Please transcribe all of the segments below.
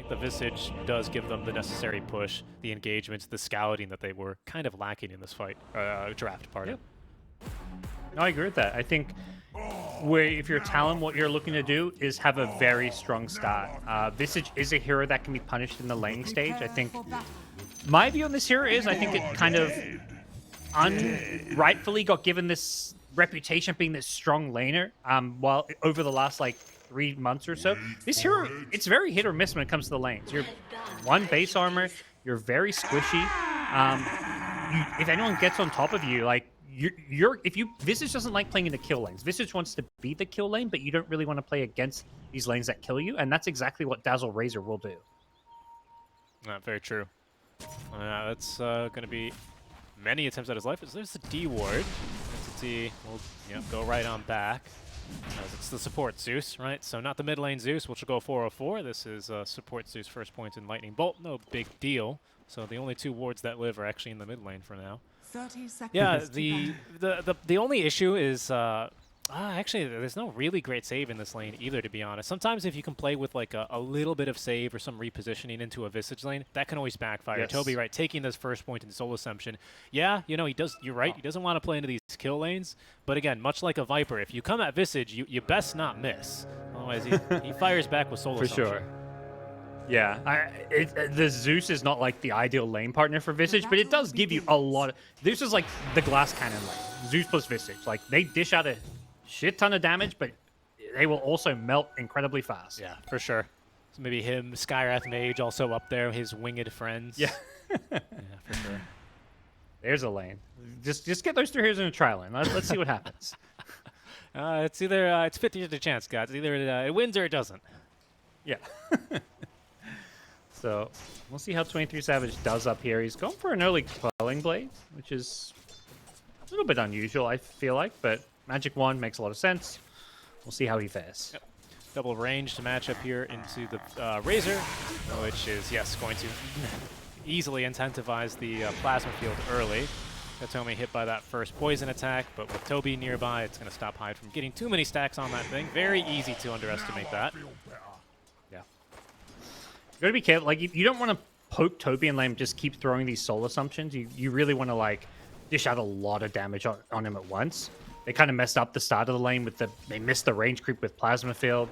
right? The Visage does give them the necessary push, the engagements, the scouting that they were kind of lacking in this fight, draft, pardon. Yep. No, I agree with that. I think if you're Talon, what you're looking to do is have a very strong start. Visage is a hero that can be punished in the laning stage. I think my view on this hero is I think it kind of unrightfully got given this reputation of being this strong laner. While over the last like 3 months or so, this hero, it's very hit or miss when it comes to the lanes. You're one base armor, you're very squishy. If anyone gets on top of you, like Visage doesn't like playing in the kill lanes. Visage wants to be the kill lane, but you don't really want to play against these lanes that kill you, and that's exactly what Dazzle Razor will do. Very true. That's going to be many attempts at his life. There's the D ward. Entity will go right on back. As it's the support Zeus, right? So not the mid lane Zeus, which will go 404. This is support Zeus first point in Lightning Bolt. No big deal. So the only 2 wards that live are actually in the mid lane for now. 30 seconds. Yeah, the only issue is actually there's no really great save in this lane either, to be honest. Sometimes if you can play with like a little bit of save or some repositioning into a Visage lane, that can always backfire. Yes. Toby, right, taking this first point in Soul Assumption. Yeah, he does. You're right. He doesn't want to play into these kill lanes. But again, much like a Viper, if you come at Visage, you best not miss. Otherwise, he fires back with Soul Assumption. For sure. Yeah, the Zeus is not like the ideal lane partner for Visage, but it does give you a lot of... This is like the glass cannon lane. Zeus plus Visage. Like, they dish out a shit ton of damage, but they will also melt incredibly fast. Yeah, for sure. So maybe him, Skywrath Mage also up there, his winged friends. Yeah. Yeah, for sure. There's a lane. Just get those 3 heroes in a trial lane. Let's see what happens. It's either it's 50-50 chance, guys. Either it wins or it doesn't. Yeah. So we'll see how 23 Savage does up here. He's going for an early Quelling Blade, which is a little bit unusual, I feel like, but Magic Wand makes a lot of sense. We'll see how he fares. Yep. Double range to match up here into the Razor, which is, yes, going to easily incentivize the Plasma Field early. Katomi hit by that first poison attack, but with Toby nearby, it's going to stop Hyde from getting too many stacks on that thing. Very easy to underestimate that. You gotta be careful. Like, you don't want to poke Toby and let him just keep throwing these Soul Assumptions. You really want to, like, dish out a lot of damage on him at once. They kind of messed up the start of the lane with they missed the range creep with Plasma Field.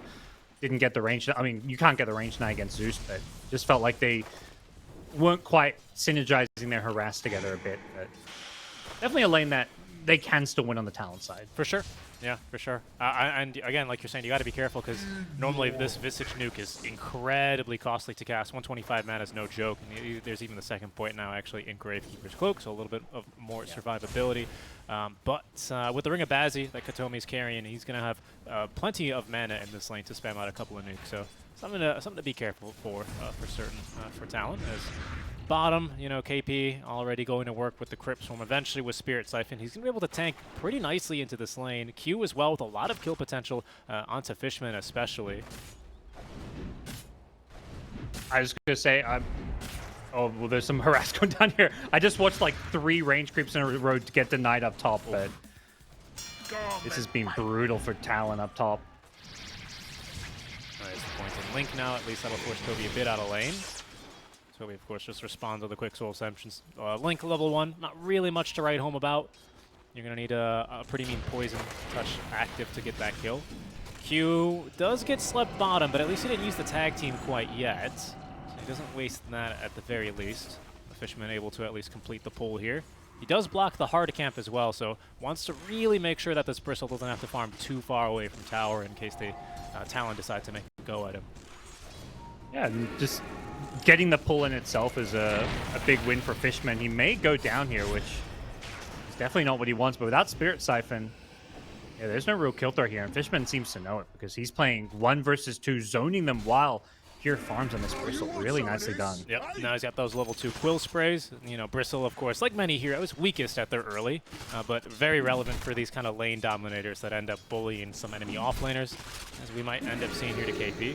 Didn't get the range. I mean, you can't get the range now against Zeus, but just felt like they weren't quite synergizing their harass together a bit. But definitely a lane that they can still win on the talent side. For sure. Yeah, for sure. And again, like you're saying, you got to be careful because normally this Visage nuke is incredibly costly to cast. 125 mana is no joke. And there's even the second point now actually in Gravekeeper's Cloak, so a little bit of more survivability. But with the Ring of Bazzi that Katomi's carrying, he's going to have plenty of mana in this lane to spam out a couple of nukes. So something to be careful for certain for Talon. As bottom, KP already going to work with the Crypt Swarm. Eventually with Spirit Siphon, he's going to be able to tank pretty nicely into this lane. Q as well with a lot of kill potential onto Fishman especially. I was going to say, oh, well, there's some harass going down here. I just watched like 3 range creeps in a row to get denied up top, but this has been brutal for Talon up top. Alright, it's the point in Link now. At least that'll force Toby a bit out of lane. Toby, of course, just responds to the quick Soul Assumptions. Link level 1, not really much to write home about. You're going to need a pretty mean Poison Touch active to get that kill. Q does get slept bottom, but at least he didn't use the tag team quite yet. So he doesn't waste that at the very least. The Fisherman able to at least complete the pull here. He does block the hard camp as well, so wants to really make sure that this Bristle doesn't have to farm too far away from tower in case they Talon decide to make a go at him. Yeah, and just getting the pull in itself is a big win for Fishman. He may go down here, which is definitely not what he wants, but without Spirit Siphon, yeah, there's no real kill threat here, and Fishman seems to know it because he's playing 1 versus 2, zoning them while Pure farms on this Bristle. Really nicely done. Yep, now he's got those level 2 Quill Sprays. Bristle, of course, like many heroes, weakest at their early, but very relevant for these kind of lane dominators that end up bullying some enemy offlaners, as we might end up seeing here to KP.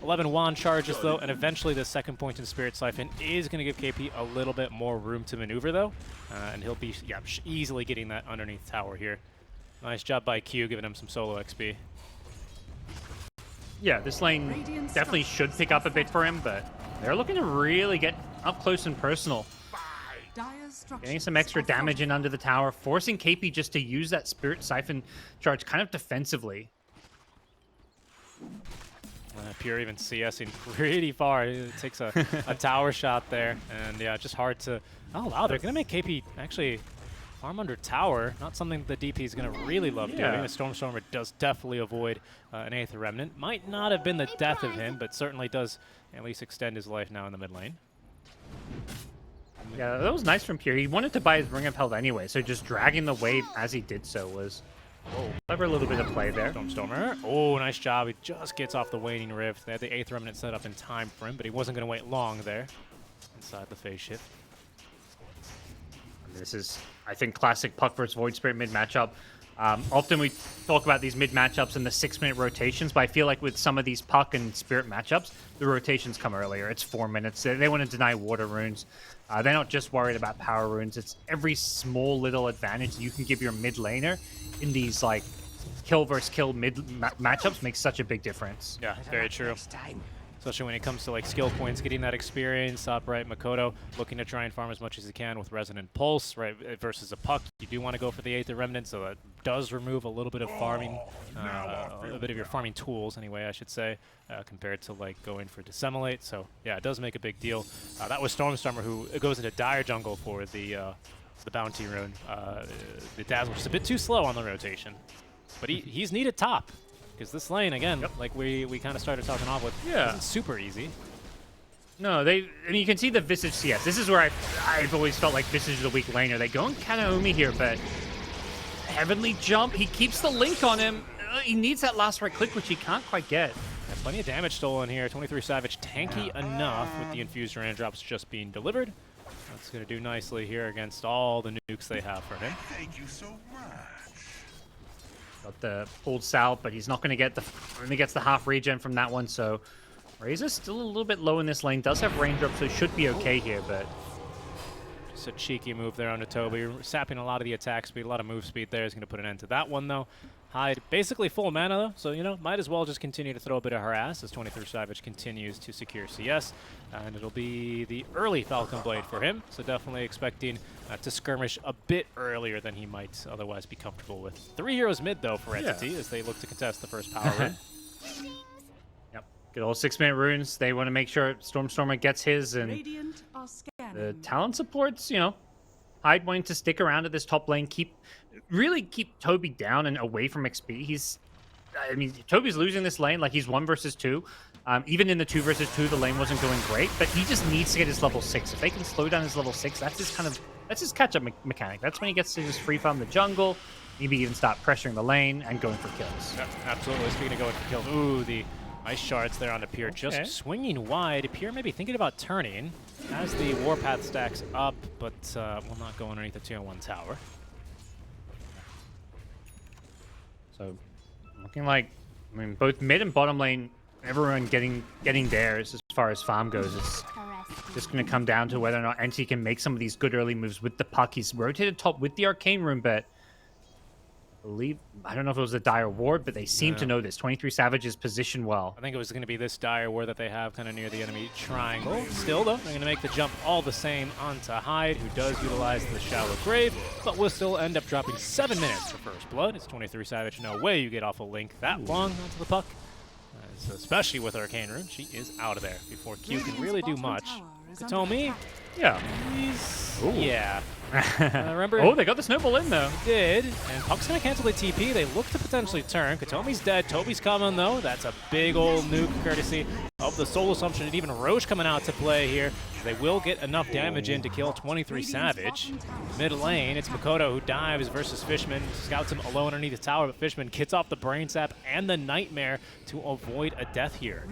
11 wand charges, though, and eventually the second point in Spirit Siphon is going to give KP a little bit more room to maneuver, though, and he'll be easily getting that underneath tower here. Nice job by Q, giving him some solo XP. Yeah, this lane definitely should pick up a bit for him, but they're looking to really get up close and personal. Getting some extra damage in under the tower, forcing KP just to use that Spirit Siphon charge kind of defensively. Pure even CSing pretty far. It takes a tower shot there, and yeah, just hard to... Oh wow, they're going to make KP actually farm under tower. Not something the DP is going to really love doing. A Stormstormer does definitely avoid an Aether Remnant. Might not have been the death of him, but certainly does at least extend his life now in the mid lane. Yeah, that was nice from Pure. He wanted to buy his Ring of Health anyway, so just dragging the wave as he did so was clever little bit of play there. Stormstormer. Oh, nice job. He just gets off the Waning Rift. They had the Aether Remnant set up in time for him, but he wasn't going to wait long there inside the phase shift. This is, I think, classic Puck versus Void Spirit mid matchup. Often we talk about these mid matchups and the 6-minute rotations, but I feel like with some of these Puck and Spirit matchups, the rotations come earlier. It's 4 minutes. They want to deny water runes. They're not just worried about power runes. It's every small little advantage you can give your mid laner in these like kill versus kill mid matchups makes such a big difference. Yeah, very true. Especially when it comes to like skill points, getting that experience up, right? Makoto looking to try and farm as much as he can with Resonant Pulse, right? Versus a Puck, you do want to go for the Aether Remnant, so that does remove a little bit of farming, a bit of your farming tools, anyway, I should say, compared to like going for Dissemblate. So yeah, it does make a big deal. That was Stormstormer who goes into Dire Jungle for the Bounty Rune. The Dazzle just a bit too slow on the rotation, but he's needed top. Because this lane, again, like we kind of started talking off with, isn't super easy. No, and you can see the Visage CS. This is where I've always felt like Visage is the weak laner. They go in Kanaomi here, but Heavenly Jump, he keeps the link on him. He needs that last right click, which he can't quite get. Yeah, plenty of damage stolen here. 23 Savage, tanky enough with the Infused Raindrops just being delivered. That's going to do nicely here against all the nukes they have for him. Thank you so much. Got the pulled Sal, but he's not going to get only gets the half regen from that one, so Razor's still a little bit low in this lane. Does have raindrops, so should be okay here, but... Just a cheeky move there onto Toby. Sapping a lot of the attack speed, a lot of move speed there. Is going to put an end to that one, though. Hyde basically full mana, though, so, you know, might as well just continue to throw a bit of harass as 23 Savage continues to secure CS. And it'll be the early Falcon Blade for him, so definitely expecting to skirmish a bit earlier than he might otherwise be comfortable with. 3 heroes mid, though, for Entity as they look to contest the first power run. Yep, good old 6-minute runes. They want to make sure Stormstormer gets his, and the Talon supports, you know, Hyde wanting to stick around at this top lane, really keep Toby down and away from XP. I mean, Toby's losing this lane, like he's 1 versus 2. Even in the 2 versus 2, the lane wasn't going great, but he just needs to get his level 6. If they can slow down his level 6, that's his catch-up mechanic. That's when he gets to just free farm the jungle, maybe even start pressuring the lane and going for kills. Yep, absolutely. Speaking of going for kills, ooh, the ice shards there on the Pier, just swinging wide. Pier maybe thinking about turning as the Warpath stacks up, but will not go underneath the tier 1 tower. So, looking like, I mean, both mid and bottom lane, everyone getting theirs as far as farm goes. It's just going to come down to whether or not Entity can make some of these good early moves with the Puck. He's rotated top with the Arcane Rune, but I don't know if it was a Dire Ward, but they seem to know this. 23 Savage is positioned well. I think it was going to be this Dire Ward that they have kind of near the enemy triangle. Still, though, they're going to make the jump all the same onto Hyde, who does utilize the Shallow Grave, but will still end up dropping 7 minutes for First Blood. It's 23 Savage. No way you get off a link that long onto the Puck. Especially with Arcane Rune, she is out of there before Q can really do much. Katomi, yeah. Remember? Oh, they got the snowball in, though. Did, and Puck's going to cancel the TP. They look to potentially turn. Katomi's dead. Toby's coming, though. That's a big old nuke courtesy of the Soul Assumption, and even Roche coming out to play here. They will get enough damage in to kill 23 Savage. Mid lane, it's Makoto who dives versus Fishman. Scouts him alone underneath the tower, but Fishman gets off the Brain Sap and the Nightmare to avoid a death here.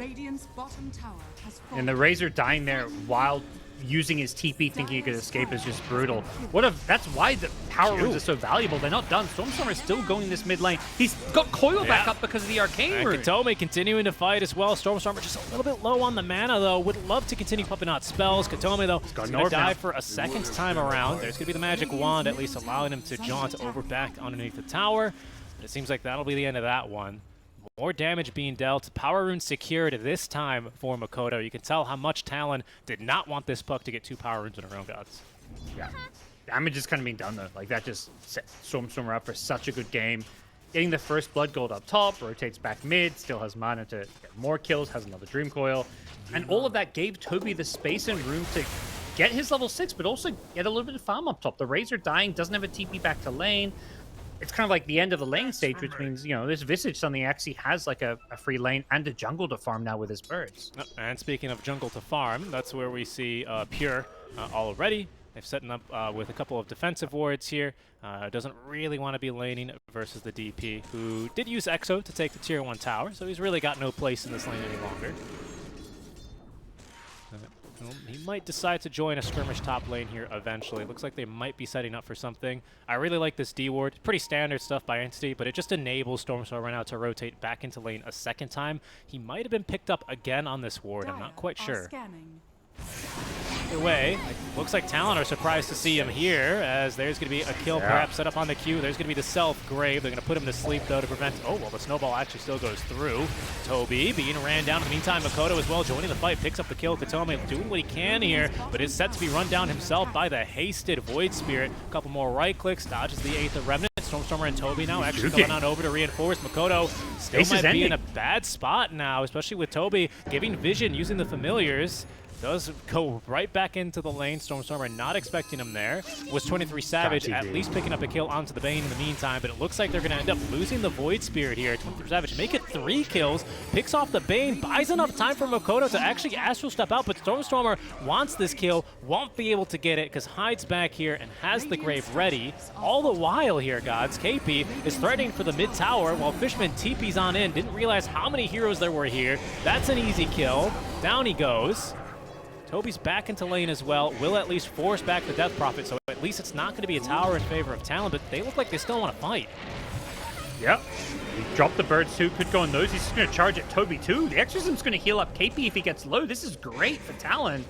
And the Razor dying there while using his TP, thinking he could escape, is just brutal. That's why the power runes are so valuable. They're not done. Stormstormer is still going this mid lane. He's got Coil back up because of the Arcane Rune. Katomi continuing to fight as well. Stormstormer just a little bit low on the mana, though. Would love to continue pumping out spells. Katomi, though, is going to die for a second time around. There's going to be the Magic Wand, at least allowing him to jaunt over back underneath the tower. It seems like that'll be the end of that one. More damage being dealt. Power rune secured this time for Makoto. You can tell how much Talon did not want this puck to get 2 power runes in a row, gods. Yeah. Damage is kind of being done, though. Like, that just set Stormstormer up for such a good game. Getting the first blood gold up top, rotates back mid, still has mana to get more kills, has another Dream Coil. And all of that gave Toby the space and room to get his level 6, but also get a little bit of farm up top. The Razor dying, doesn't have a TP back to lane. It's kind of like the end of the lane stage, which means, you know, this Visage suddenly actually has like a free lane and a jungle to farm now with his birds. And speaking of jungle to farm, that's where we see Pure already. They've set up with a couple of defensive wards here. Doesn't really want to be laning versus the DP, who did use Exo to take the tier 1 tower, so he's really got no place in this lane any longer. He might decide to join a skirmish top lane here eventually. Looks like they might be setting up for something. I really like this D ward. Pretty standard stuff by Entity, but it just enables Stormstormer now to rotate back into lane a second time. He might have been picked up again on this ward. I'm not quite sure. Either way, looks like Talon are surprised to see him here, as there's going to be a kill perhaps set up on the queue. There's going to be the self-grave. They're going to put him to sleep, though, to prevent... Oh, well, the snowball actually still goes through. Toby being ran down. In the meantime, Makoto as well joining the fight, picks up the kill. Katomi doing what he can here, but is set to be run down himself by the hasted Void Spirit. A couple more right clicks, dodges the 8th Remnant. Stormstormer and Toby now actually going on over to reinforce. Makoto still might be in a bad spot now, especially with Toby giving vision using the familiars. Does go right back into the lane. Stormstormer not expecting him there. Was 23 Savage at least picking up a kill onto the Bane in the meantime, but it looks like they're going to end up losing the Void Spirit here. 23 Savage make it 3 kills, picks off the Bane, buys enough time for Makoto to actually Astral Step out, but Stormstormer wants this kill, won't be able to get it because hides back here and has the Grave ready. All the while here, gods, KP is threatening for the mid tower while Fishman TP's on in. Didn't realize how many heroes there were here. That's an easy kill. Down he goes. Toby's back into lane as well, will at least force back the Death Prophet, so at least it's not going to be a tower in favor of Talon, but they look like they still want to fight. Yep. He dropped the birds too, could go on those. He's just going to charge at Toby too. The Exorcism's going to heal up KP if he gets low. This is great for Talon.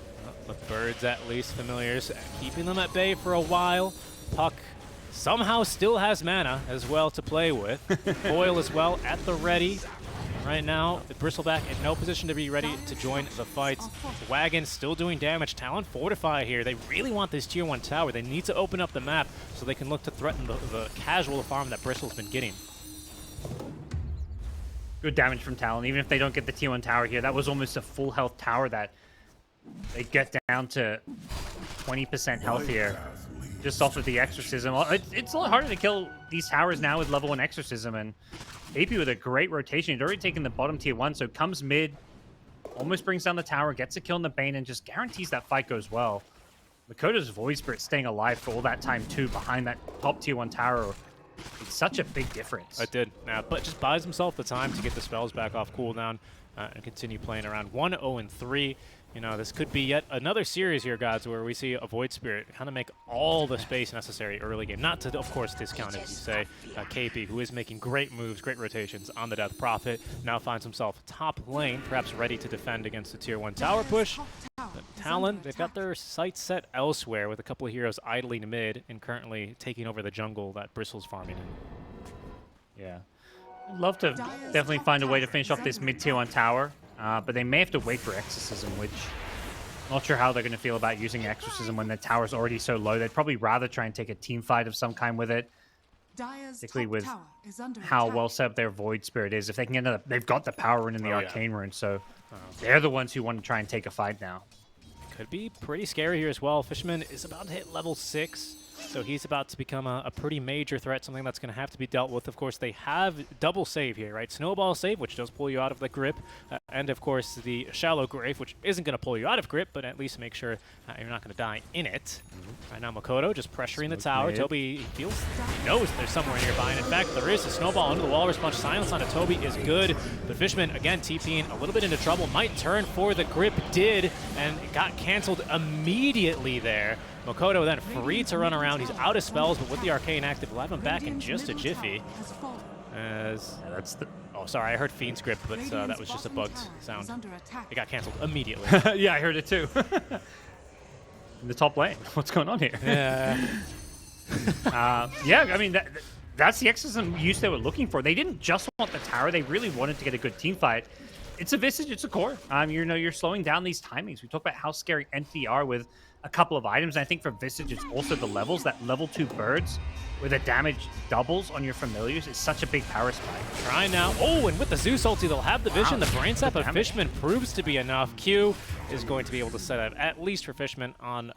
The birds at least, familiars, keeping them at bay for a while. Puck somehow still has mana as well to play with. Foil as well at the ready. Right now, the Bristleback in no position to be ready to join the fight. The Wagon still doing damage. Talon fortify here. They really want this tier 1 tower. They need to open up the map so they can look to threaten the casual farm that Bristle's been getting. Good damage from Talon, even if they don't get the tier 1 tower here. That was almost a full health tower that they get down to 20% health here. Just off of the Exorcism. It's a lot harder to kill these towers now with level 1 Exorcism, and AP with a great rotation. He'd already taken the bottom tier 1, so comes mid, almost brings down the tower, gets a kill in the Bane, and just guarantees that fight goes well. Makoto's Void Spirit staying alive for all that time, too, behind that top tier 1 tower. It's such a big difference. It did, but just buys himself the time to get the spells back off cooldown and continue playing around 1-0-3. You know, this could be yet another series here, gods, where we see a Void Spirit kind of make all the space necessary early game. Not to, of course, discount, as you say, KP, who is making great moves, great rotations on the Death Prophet, now finds himself top lane, perhaps ready to defend against the tier 1 tower push. But Talon, they've got their sights set elsewhere with a couple of heroes idling mid and currently taking over the jungle that Bristle's farming in. Yeah. I'd love to definitely find a way to finish off this mid-tier 1 tower. But they may have to wait for Exorcism, which I'm not sure how they're going to feel about using Exorcism when the tower's already so low. They'd probably rather try and take a team fight of some kind with it, particularly with how well set up their Void Spirit is. If they can get another, they've got the power rune and the Arcane rune, so they're the ones who want to try and take a fight now. Could be pretty scary here as well. Fishman is about to hit level 6. So he's about to become a pretty major threat, something that's going to have to be dealt with. Of course, they have double save here, right? Snowball save, which does pull you out of the grip, and of course the shallow grave, which isn't going to pull you out of grip, but at least make sure you're not going to die in it. Right now, Makoto just pressuring the tower. Mid. Toby knows there's somewhere nearby, and in fact, there is a snowball under the walrus punch. Silence onto Toby is good. The Fishman, again, TPing a little bit into trouble, might turn for the grip, did, and it got canceled immediately there. Makoto then free to run around. He's out of spells, but with the Arcane active, we'll have him back in just a jiffy. As that's the... Oh, sorry, I heard Fiend's Grip, but that was just a bugged sound. It got canceled immediately. Yeah, I heard it too. In the top lane. What's going on here? Yeah. Yeah, I mean, that's the exorcism use they were looking for. They didn't just want the tower; they really wanted to get a good team fight. It's a Visage, it's a core. You're slowing down these timings. We talk about how scary Entity are with a couple of items. And I think for Visage, it's also the levels. That level 2 birds, where the damage doubles on your familiars, is such a big power spike. Try now. Oh, and with the Zeus ulti, they'll have the vision. The brain sap of Fishman proves to be enough. Q is going to be able to set up, at least for Fishman, on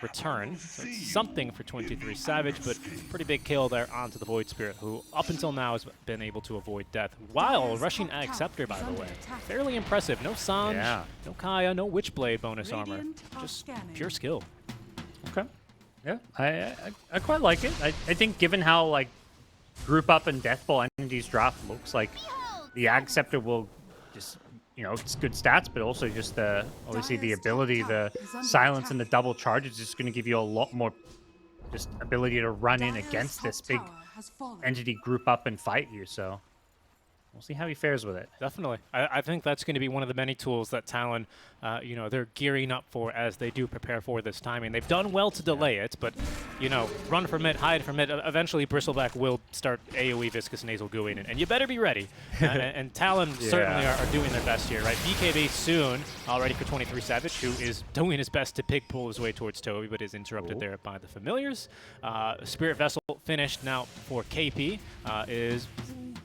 return. So it's something for 23 Savage, but pretty big kill there onto the Void Spirit, who up until now has been able to avoid death. While rushing Ag Scepter, by the way. Fairly impressive. No Sanj, no Kaya, no Witchblade bonus armor. Just pure skill. Okay. Yeah, I quite like it. I think given how like group up and Death Ball Entity's draft looks like, the Ag Scepter will just, it's good stats, but also just the obviously the ability, the silence and the double charge is just going to give you a lot more just ability to run in against this big entity group up and fight you. So we'll see how he fares with it. Definitely. I think that's going to be one of the many tools that Talon, they're gearing up for as they do prepare for this timing. They've done well to delay it, but, run from it, hide from it. Eventually, Bristleback will start AoE Viscous Nasal Gooing, and you better be ready. and Talon certainly are doing their best here, right? BKB soon, all ready for 23 Savage, who is doing his best to pig pull his way towards Toby, but is interrupted there by the Familiars. Spirit Vessel finished now for KP, is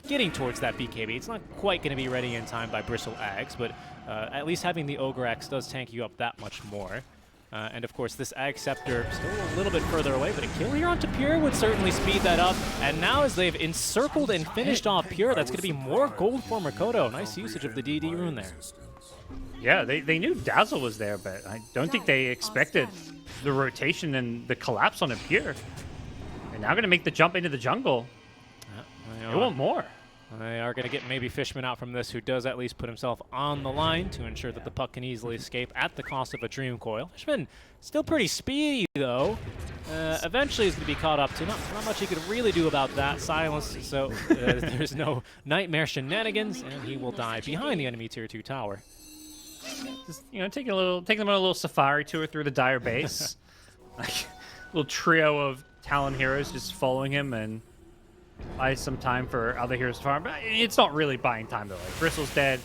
getting towards that BKB. It's not quite going to be ready in time by Bristle Ags, but at least having the Ogre Axe does tank you up that much more. And of course, this Ag Scepter still a little bit further away, but a kill here onto Pure would certainly speed that up. And now as they've encircled and finished off Pure, that's going to be more gold for Makoto. Nice usage of the DD rune there. Yeah, they knew Dazzle was there, but I don't think they expected the rotation and the collapse on a Pure. They're now going to make the jump into the jungle. They want more. They are going to get maybe Fishman out from this, who does at least put himself on the line to ensure that the puck can easily escape at the cost of a Dream Coil. Fishman still pretty speedy, though. Eventually he's going to be caught up to. Not much he could really do about that. Silence, so there's no Nightmare shenanigans, and he will die behind the enemy Tier 2 tower. Just, take them on a little safari tour through the Dire base. Like, little trio of Talon heroes just following him and buy some time for other heroes to farm. But it's not really buying time, though. Like, Bristle's dead.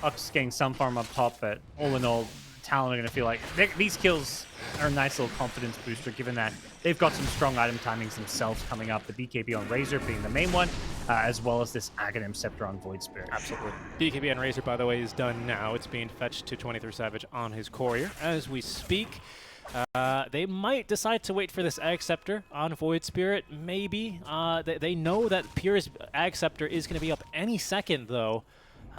Huck's getting some farm up top, but all in all, Talon are going to feel like these kills are a nice little confidence booster, given that they've got some strong item timings themselves coming up. The BKB on Razor being the main one, as well as this Aghanim Scepter on Void Spirit. Absolutely. BKB on Razor, by the way, is done now. It's being fetched to 23 Savage on his courier as we speak. They might decide to wait for this Ag Scepter on Void Spirit, maybe. They know that Pure's Ag Scepter is going to be up any second, though.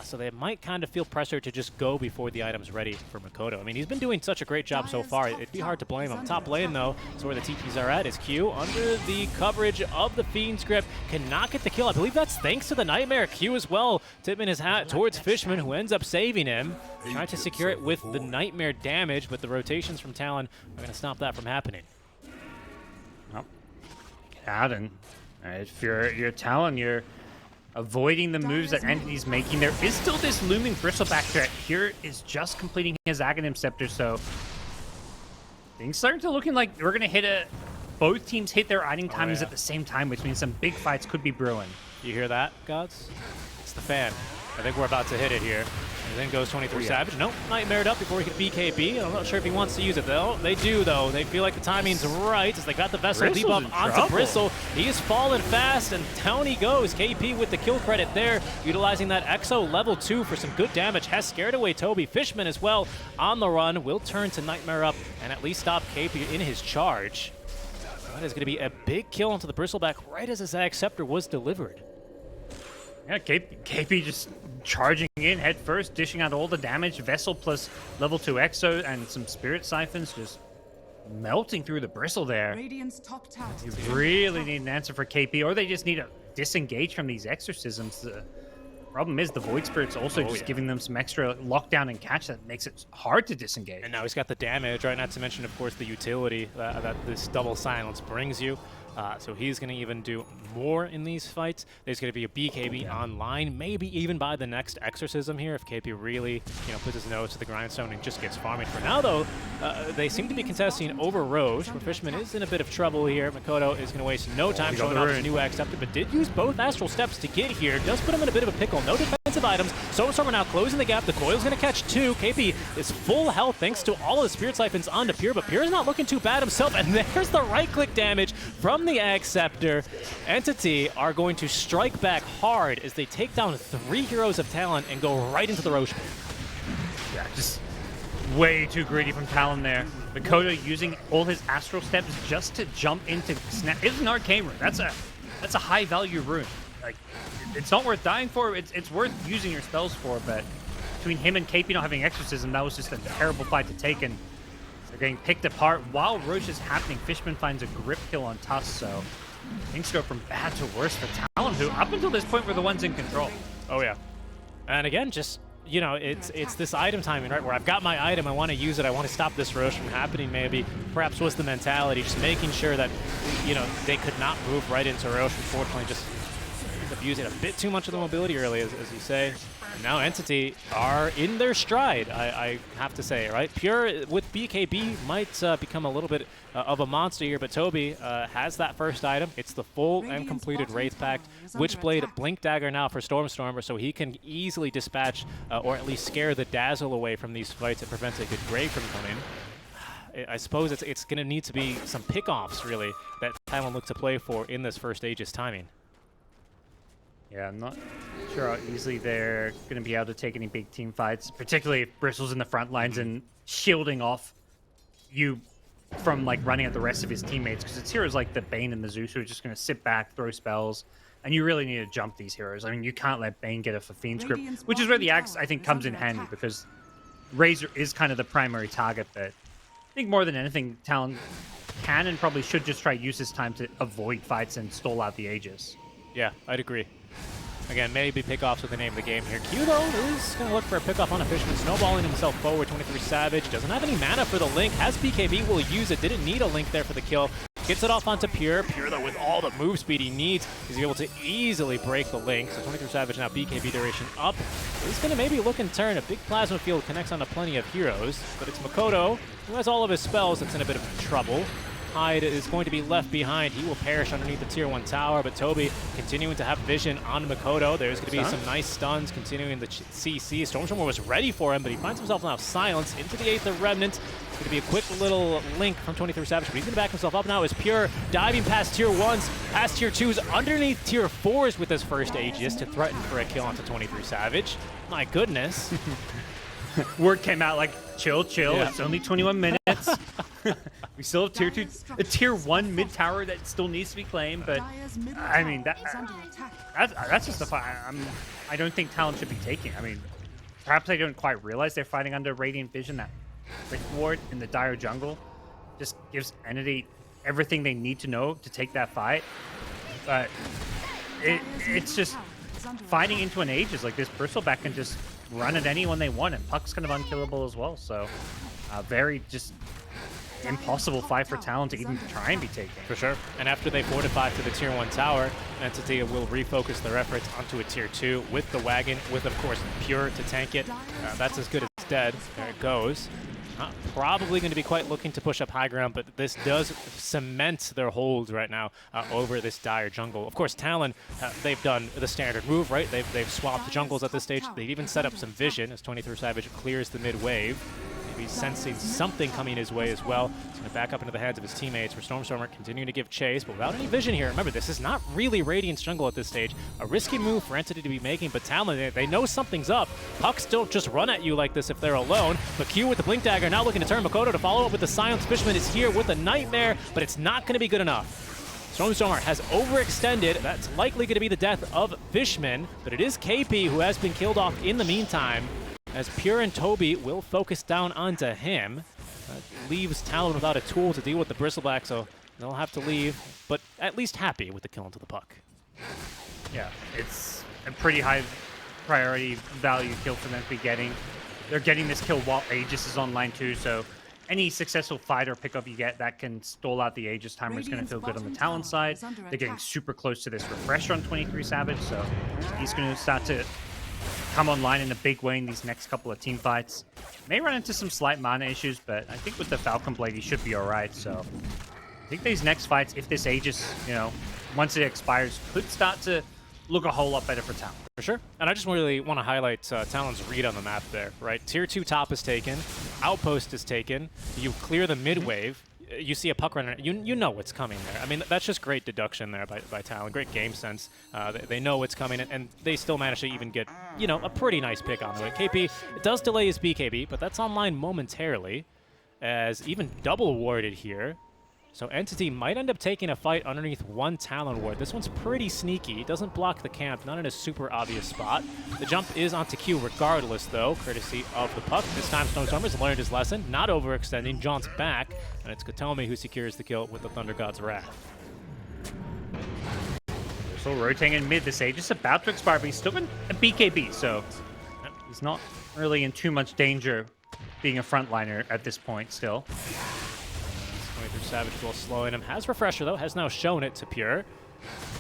So they might kind of feel pressure to just go before the item's ready for Makoto. I mean, he's been doing such a great job so far. It'd be hard to blame him. Top lane, though, is where the TPs are at. Is Q under the coverage of the Fiend's Grip. Cannot get the kill. I believe that's thanks to the Nightmare. Q as well, tipping his hat towards Fishman, who ends up saving him. Trying to secure it with the Nightmare damage, but the rotations from Talon are going to stop that from happening. Well, get out, and if you're Talon, you're avoiding the moves that Entity's making. There is still this looming Bristleback threat. Here is just completing his Aghanim Scepter, so things starting to looking like we're going to hit both teams hit their item timings at the same time, which means some big fights could be brewing. You hear that, Gods? It's the fan. I think we're about to hit it here. And then goes 23 Savage. Nope, Nightmared up before he could BKB. I'm not sure if he wants to use it, though. They do, though. They feel like the timing's right as they got the Vessel debuff onto Bristle. He's fallen fast, and down he goes. KP with the kill credit there, utilizing that Exo level 2 for some good damage. Has scared away Toby. Fishman as well on the run. Will turn to Nightmare up and at least stop KP in his charge. That is going to be a big kill onto the Bristleback right as his Ag Scepter was delivered. Yeah, KP just charging in head first, dishing out all the damage. Vessel plus level 2 Exo and some Spirit Siphons just melting through the Bristle there. Top tower. You really need an answer for KP, or they just need to disengage from these exorcisms. The problem is the Void Spirit's also giving them some extra lockdown and catch that makes it hard to disengage. And now he's got the damage, right? Not to mention, of course, the utility that this double silence brings you. so he's going to even do more in these fights. There's going to be a BKB online, maybe even by the next Exorcism here, if KP really, puts his nose to the grindstone and just gets farming. For now, though, they seem to be contesting over Roche, where Fishman is in a bit of trouble here. Makoto is going to waste no time showing off his new Acceptor, but did use both Astral Steps to get here. Does put him in a bit of a pickle. No defensive items. Stormstormer now closing the gap. The Coil's going to catch 2. KP is full health thanks to all of the Spirit Siphons onto Pure, but Pure is not looking too bad himself, and there's the right-click damage from the Acceptor. Entity are going to strike back hard as they take down 3 heroes of Talon and go right into the Roche. Yeah, just way too greedy from Talon there. Makoto using all his Astral Steps just to jump into Snap. It's an Arcane Rune. That's a high-value rune. Like, it's not worth dying for. It's worth using your spells for, but between him and KP not having Exorcism, that was just a terrible fight to take, and they're getting picked apart while Roche is happening. Fishman finds a grip kill on Tusk, so things go from bad to worse for Talon, who up until this point were the ones in control. Oh yeah, and again, just it's this item timing, right? Where I've got my item, I want to use it, I want to stop this Roche from happening. Maybe, perhaps was the mentality, just making sure that they could not move right into Roche. Unfortunately, just using a bit too much of the mobility early, as you say. And now Entity are in their stride, I have to say, right? Pure with BKB might become a little bit of a monster here, but Toby has that first item. It's the full and completed Wraith Pact. Witchblade, Blink Dagger now for Stormstormer, so he can easily dispatch or at least scare the Dazzle away from these fights. It prevents a good Grave from coming. I suppose it's going to need to be some pickoffs, really, that Talon look to play for in this first Aegis timing. Yeah, I'm not sure how easily they're going to be able to take any big team fights, particularly if Bristle's in the front lines and shielding off you from like running at the rest of his teammates, because it's heroes like the Bane and the Zeus who are just going to sit back, throw spells, and you really need to jump these heroes. I mean, you can't let Bane get a Fiend's Grip, which is where the Axe, I think, comes in handy, because Razor is kind of the primary target, but I think more than anything, Talon can and probably should just try to use this time to avoid fights and stall out the Aegis. Yeah, I'd agree. Again, maybe pickoffs with the name of the game here. Q, though, is going to look for a pickoff on a Fishman, snowballing himself forward. 23 Savage doesn't have any mana for the Link. Has BKB, will use it. Didn't need a Link there for the kill. Gets it off onto Pure. Pure, though, with all the move speed he needs, is able to easily break the Link. So 23 Savage now BKB duration up. He's going to maybe look and turn. A big Plasma Field connects onto plenty of heroes, but it's Makoto, who has all of his spells, that's in a bit of trouble. Hyde is going to be left behind. He will perish underneath the tier 1 tower, but Toby continuing to have vision on Makoto. There's going to be some nice stuns continuing the CC. Stormstormer was ready for him, but he finds himself now silenced into the 8th of Remnant. It's going to be a quick little Link from 23 Savage, but he's going to back himself up now as Pure, diving past tier 1s, past tier 2s, underneath tier 4s with his first Aegis to threaten for a kill onto 23 Savage. My goodness. Word came out like, chill, Yeah. it's only 21 minutes. We still have tier 2, a tier 1 mid tower that still needs to be claimed, but I mean, that's just a fight I don't think Talon should be taking. I mean, perhaps they don't quite realize they're fighting under Radiant Vision. That Rift Ward in the Dire Jungle just gives Entity everything they need to know to take that fight. But it's just fighting into an Aegis like this. Bristleback can just run at anyone they want, and Puck's kind of unkillable as well. So very just impossible fight for Talon to even try and be taken. For sure. And after they fortify to the tier 1 tower, Entity will refocus their efforts onto a tier 2 with the wagon, with, of course, Pure to tank it. That's as good as dead. There it goes. Probably going to be quite looking to push up high ground, but this does cement their hold right now over this Dire jungle. Of course, Talon, they've done the standard move, right? They've swapped the jungles at this stage. They've even set up some vision as 23 Savage clears the mid wave. Maybe sensing something coming his way as well. He's going to back up into the hands of his teammates for Stormstormer, continuing to give chase, but without any vision here. Remember, this is not really Radiant's jungle at this stage. A risky move for Entity to be making, but Talon, they know something's up. Pucks don't just run at you like this if they're alone. But Q with the Blink Dagger now looking to turn Makoto to follow up with the Silence. Fishman is here with a Nightmare, but it's not going to be good enough. Stormstormer has overextended. That's likely going to be the death of Fishman, but it is KP who has been killed off in the meantime, as Pure and Toby will focus down onto him. That leaves Talon without a tool to deal with the Bristleback, so they'll have to leave, but at least happy with the kill into the Puck. Yeah, it's a pretty high priority value kill for them to be getting. They're getting this kill while Aegis is online too, so any successful fight or pickup you get that can stall out the Aegis timer is going to feel good on the Talon side. They're getting super close to this refresher on 23 Savage, so he's going to start to come online in a big way in these next couple of team fights. May run into some slight mana issues, but I think with the Falcon Blade, he should be all right. So I think these next fights, if this Aegis, you know, once it expires, could start to look a whole lot better for Talon. For sure. And I just really want to highlight Talon's read on the map there, right? Tier 2 top is taken, Outpost is taken, you clear the mid wave, you see a puck runner, you know what's coming there. I mean, that's just great deduction there by Talon, great game sense. They know what's coming, and they still manage to even get, you know, a pretty nice pick on the way. KP, it does delay his BKB, but that's online momentarily, as even double warded here. So Entity might end up taking a fight underneath one Talon ward. This one's pretty sneaky. Doesn't block the camp, not in a super obvious spot. The jump is onto Q regardless, though, courtesy of the puck. This time Snowstormer's learned his lesson, not overextending, jaunts back, and it's Katomi who secures the kill with the Thunder God's Wrath. Still rotating in mid. This Aegis about to expire, but he's still in a BKB, so he's not really in too much danger being a frontliner at this point still. 23 Savage will slowing him. Has Refresher, though. Has now shown it to Pure.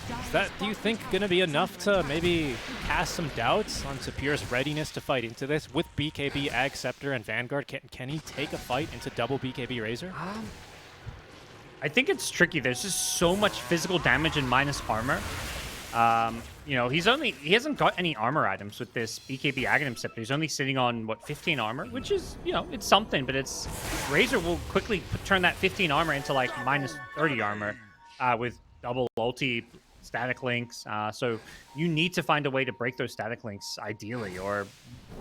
Is that, do you think, going to be enough to maybe cast some doubts onto Pure's readiness to fight into this? With BKB, Ag, Scepter, and Vanguard, can he take a fight into double BKB Razor? I think it's tricky. There's just so much physical damage and minus armor. You know, he hasn't got any armor items with this BKB Aghanim Scepter. He's only sitting on, what, 15 armor, which is, you know, it's something, but it's... Razor will quickly turn that 15 armor into, like, minus 30 armor with double ulti, static links. So you need to find a way to break those static links, ideally, or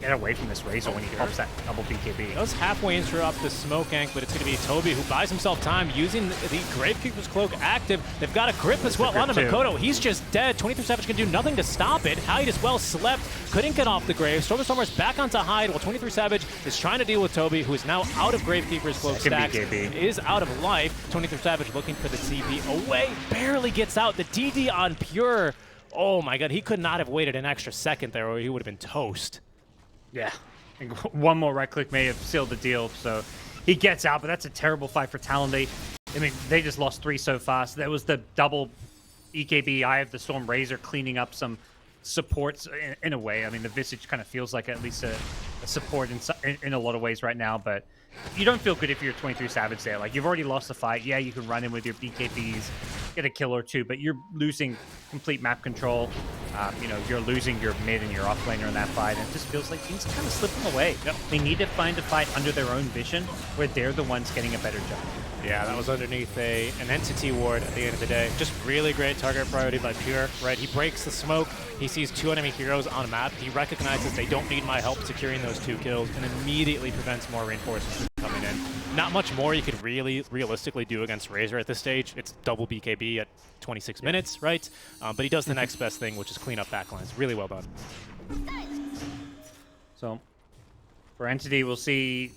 get away from this Razor when he pops that double BKB. He does halfway interrupt the smoke gank, but it's going to be Toby who buys himself time using the Gravekeeper's Cloak active. They've got a grip as well on Makoto. He's just dead. 23 Savage can do nothing to stop it. Hyde as well slept, couldn't get off the grave. Stormer's back onto Hyde while 23 Savage is trying to deal with Toby, who is now out of Gravekeeper's Cloak stacks, is out of life. 23 Savage looking for the TP away, barely gets out. The DD on Pure. Oh my god, he could not have waited an extra second there or he would have been toast. Yeah, I think one more right click may have sealed the deal, so he gets out, but that's a terrible fight for Talon. I mean, they just lost 3 so fast. There was the double EKB, Eye of the Storm Razor cleaning up some supports in a way. I mean, the Visage kind of feels like at least a support in a lot of ways right now, but you don't feel good if you're 23 Savage there. Like, you've already lost the fight. Yeah, you can run in with your BKBs, get a kill or two, but you're losing complete map control. You know, you're losing your mid and your off laner in that fight, and it just feels like things are kind of slipping away. Yep. They need to find a fight under their own vision where they're the ones getting a better job. Yeah, that was underneath an Entity ward at the end of the day. Just really great target priority by Pure, right? He breaks the smoke. He sees 2 enemy heroes on a map. He recognizes they don't need my help securing those 2 kills and immediately prevents more reinforcements from coming in. Not much more you could really realistically do against Razor at this stage. It's double BKB at 26 minutes, right? But he does the next best thing, which is clean up backlines. Really well done. So, for Entity, we'll see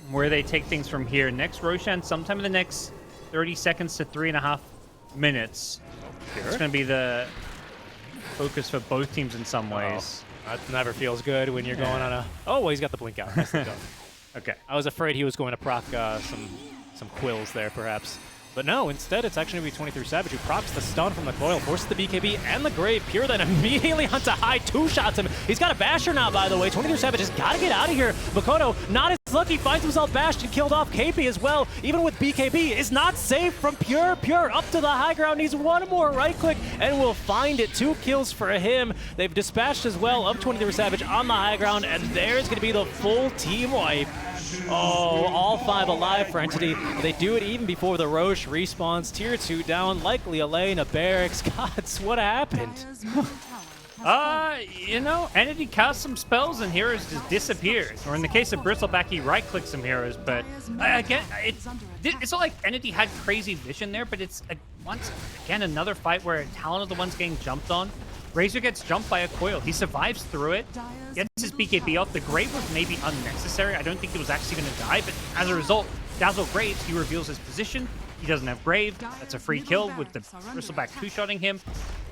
where they take things from here. Next Roshan, sometime in the next 30 seconds to 3.5 minutes. Sure. It's going to be the focus for both teams in some ways. That never feels good when you're going on a... Oh, well, he's got the blink out. Okay. I was afraid he was going to proc some quills there, perhaps. But no, instead it's actually going to be 23 Savage who procs the stun from the coil, forces the BKB and the Grave. Pure then immediately onto Hyde, 2-shots him. He's got a basher now, by the way. 23 Savage has got to get out of here. Makoto, not as lucky, finds himself bashed and killed off KP as well. Even with BKB, is not safe from Pure. Pure up to the high ground, needs one more right click, and will find it. 2 kills for him. They've dispatched as well of 23 Savage on the high ground, and there's going to be the full team wipe. Oh, all 5 alive for Entity. They do it even before the Roche respawns. Tier 2 down, likely a lane, a barracks. Gods, what happened? You know, Entity casts some spells and heroes just disappear. Or in the case of Bristleback, he right-clicks some heroes, but again, it's not like Entity had crazy vision there, but it's once again another fight where Talon are the ones getting jumped on. Razor gets jumped by a coil. He survives through it, gets his BKB off. The Grave was maybe unnecessary. I don't think he was actually going to die, but as a result, Dazzle Graves, he reveals his position. He doesn't have Grave. That's a free kill with the Bristleback 2-shotting him.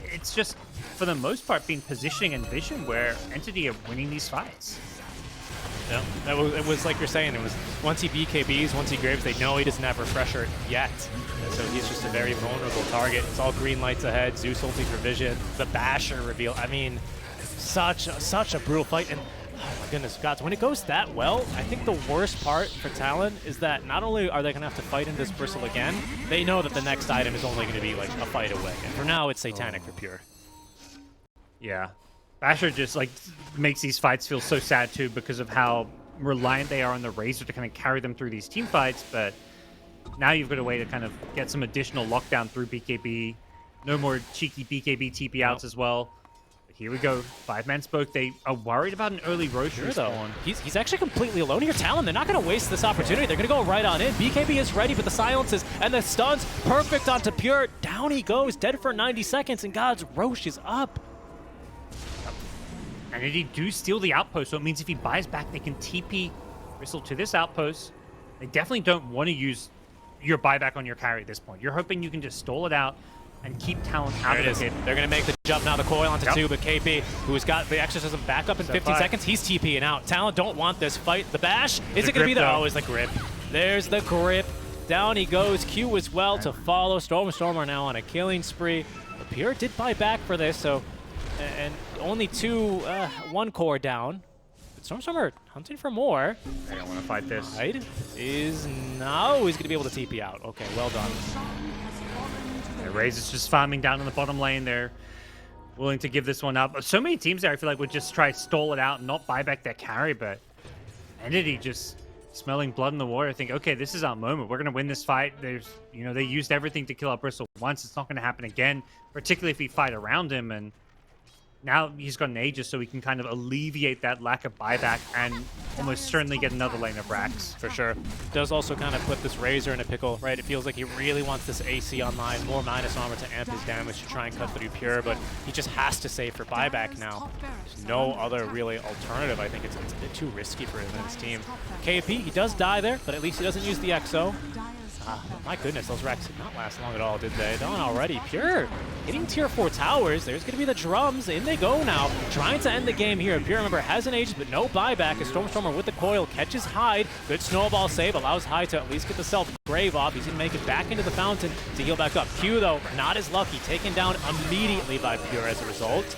It's just, for the most part, being positioning and vision where Entity are winning these fights. Yeah, it was like you're saying, it was once he BKBs, once he Graves, they know he doesn't have Refresher yet. And so he's just a very vulnerable target. It's all green lights ahead, Zeus ulti for vision, the Basher reveal. I mean, such a brutal fight. And oh my goodness, gods, when it goes that well, I think the worst part for Talon is that not only are they going to have to fight in this Bristle again, they know that the next item is only going to be like a fight away. And for now, it's Satanic for Pure. Yeah. Basher just like makes these fights feel so sad too because of how reliant they are on the Razor to kind of carry them through these team fights. But now you've got a way to kind of get some additional lockdown through BKB. No more cheeky BKB TP outs as well. But here we go. 5-man spoke. They are worried about an early Roche respawn. He's actually completely alone here. Talon, they're not going to waste this opportunity. They're going to go right on in. BKB is ready, but the silences and the stuns perfect onto Pure. Down he goes, dead for 90 seconds, and gods, Roche is up. And they do steal the outpost, so it means if he buys back, they can TP Bristle to this outpost. They definitely don't want to use your buyback on your carry at this point. You're hoping you can just stall it out and keep Talon out of the hit. They're going to make the jump now, the coil onto 2, but KP, who's got the exorcism back up in 15 seconds, he's TPing out. Talon don't want this fight. The bash, is it going to be there? Oh, it's the grip. There's the grip. Down he goes. Q as well to follow. Stormer now on a killing spree. But Pure did buy back for this, so... And only 1 core down. But Stormer hunting for more. I don't want to fight this. Right? Is now he's going to be able to TP out. Okay, well done. Yeah, Raze is just farming down in the bottom lane. They're willing to give this one up. So many teams there, I feel like, would just try to stall it out and not buy back their carry, but Entity just smelling blood in the water. Think, okay, this is our moment. We're going to win this fight. There's, you know, they used everything to kill out Bristle once. It's not going to happen again, particularly if we fight around him. And now he's got an Aegis, so he can kind of alleviate that lack of buyback and almost certainly get another lane of racks. For sure. Does also kind of put this Razor in a pickle, right? It feels like he really wants this AC online, more minus armor to amp his damage to try and cut through Pure, but he just has to save for buyback now. There's no other really alternative. I think it's a bit too risky for him and his team. KP, he does die there, but at least he doesn't use the XO. My goodness, those racks did not last long at all, did they? Done already. Pure hitting tier 4 towers. There's going to be the drums. In they go now. Trying to end the game here. Pure, remember, has an Aegis, but no buyback. As Stormer with the coil catches Hyde. Good snowball save. Allows Hyde to at least get the self-grave off. He's going to make it back into the fountain to heal back up. Q, though, not as lucky. Taken down immediately by Pure as a result.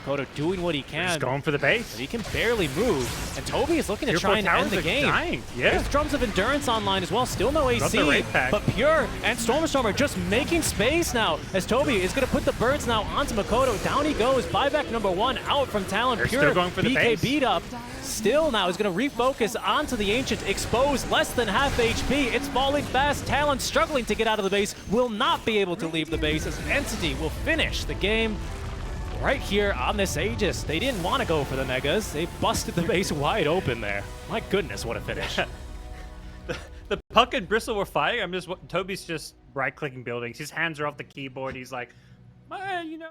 Makoto doing what he can. He's going for the base. But he can barely move. And Toby is looking to try and end the game. Dying. Yeah. There's Drums of Endurance online as well. Still no AC. But Pure and Stormer just making space now. As Toby is going to put the birds now onto Makoto. Down he goes. Buyback number 1 out from Talon. They're Pure still going for the BK base. beat up. Still now is going to refocus onto the Ancient. Exposed, less than half HP. It's falling fast. Talon struggling to get out of the base. Will not be able to leave the base as Entity will finish the game right here on this Aegis. They didn't want to go for the Megas. They busted the base wide open there. My goodness, what a finish. The Puck and Bristle were fighting. Toby's just right-clicking buildings. His hands are off the keyboard. He's like, you know.